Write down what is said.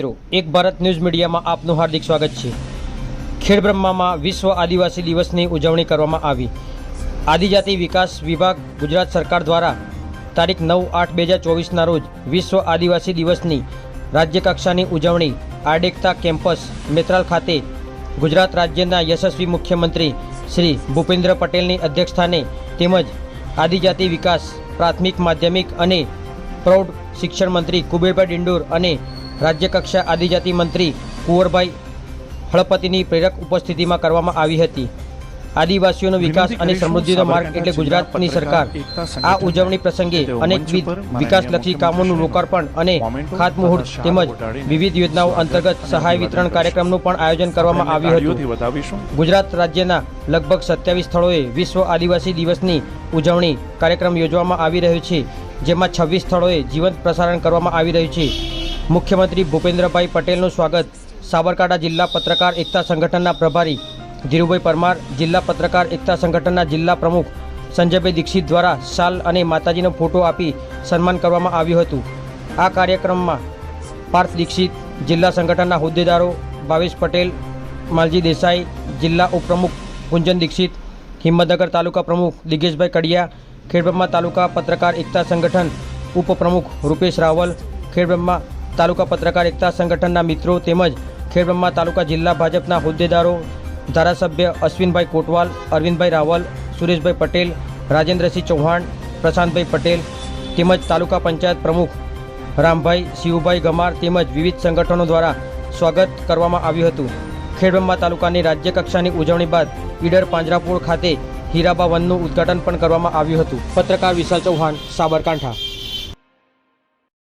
મિત્રો, એક ભારત ન્યૂઝ મીડિયામાં આપનું હાર્દિક સ્વાગત છે। ખેડબ્રહ્મામાં વિશ્વ આદિવાસી દિવસની ઉજવણી કરવામાં આવી। આદિજાતિ વિકાસ વિભાગ ગુજરાત સરકાર દ્વારા તારીખ 9/8/2024ના રોજ વિશ્વ આદિવાસી દિવસની રાજ્યકક્ષાની ઉજવણી આડેકતા કેમ્પસ મેત્રાલ ખાતે ગુજરાત રાજ્યના યશસ્વી મુખ્યમંત્રી શ્રી ભૂપેન્દ્ર પટેલની અધ્યક્ષસ્થાને તેમજ આદિજાતિ વિકાસ પ્રાથમિક માધ્યમિક અને પ્રૌઢ શિક્ષણ મંત્રી કુબેરભાઈ ડિંડોર અને રાજ્યકક્ષા આદિજાતિ મંત્રી કુંવરભાઈ હળપતિની પ્રેરક ઉપસ્થિતિમાં કરવામાં આવી હતી। આદિવાસીઓનો વિકાસ અને સમૃદ્ધિનો માર્ગ એટલે ગુજરાતની સરકાર આ ઉજવણી પ્રસંગે અનેકવિધ વિકાસલક્ષી કામોનું લોકાર્પણ અને ખાતમુહૂર્ત તેમજ વિવિધ યોજનાઓ અંતર્ગત સહાય વિતરણ કાર્યક્રમનું પણ આયોજન કરવામાં આવ્યું હતું। ગુજરાત રાજ્યના લગભગ 27 સ્થળોએ વિશ્વ આદિવાસી દિવસની ઉજવણી કાર્યક્રમ યોજવામાં આવી રહ્યો છે, જેમાં 26 સ્થળોએ જીવંત પ્રસારણ કરવામાં આવી રહ્યું છે। મુખ્યમંત્રી ભૂપેન્દ્રભાઈ પટેલનું સ્વાગત સાબરકાંઠા જિલ્લા પત્રકાર એકતા સંગઠનના પ્રભારી ધીરુભાઈ પરમાર, જિલ્લા પત્રકાર એકતા સંગઠનના જિલ્લા પ્રમુખ સંજયભાઈ દીક્ષિત દ્વારા શાલ અને માતાજીનો ફોટો આપી સન્માન કરવામાં આવ્યું હતું। આ કાર્યક્રમમાં પાર્થ દીક્ષિત, જિલ્લા સંગઠનના હોદ્દેદારો ભાવેશ પટેલ, માલજી દેસાઈ, જિલ્લા ઉપપ્રમુખ ગુંજન દીક્ષિત, હિંમતનગર તાલુકા પ્રમુખ દિગેશભાઈ કડિયા, ખેડબ્રહ્મા તાલુકા પત્રકાર એકતા સંગઠન ઉપપ્રમુખ રૂપેશ રાવલ, ખેડબ્રહ્મા તાલુકા પત્રકાર એકતા સંગઠનના મિત્રો તેમજ ખેડબ્રહ્મા તાલુકા જિલ્લા ભાજપના હોદ્દેદારો ધારાસભ્ય અશ્વિનભાઈ કોટવાલ, અરવિંદભાઈ રાવલ, સુરેશભાઈ પટેલ, રાજેન્દ્રસિંહ ચૌહાણ, પ્રશાંતભાઈ પટેલ તેમજ તાલુકા પંચાયત પ્રમુખ રામભાઈ, શિવભાઈ ગમાર તેમજ વિવિધ સંગઠનો દ્વારા સ્વાગત કરવામાં આવ્યું હતું। ખેડબ્રહ્મા તાલુકાની રાજ્યકક્ષાની ઉજવણી બાદ ઈડર પાંજરાપોળ ખાતે હીરાબા વનનું ઉદ્ઘાટન પણ કરવામાં આવ્યું હતું। પત્રકાર વિશાલ ચૌહાણ, સાબરકાંઠા।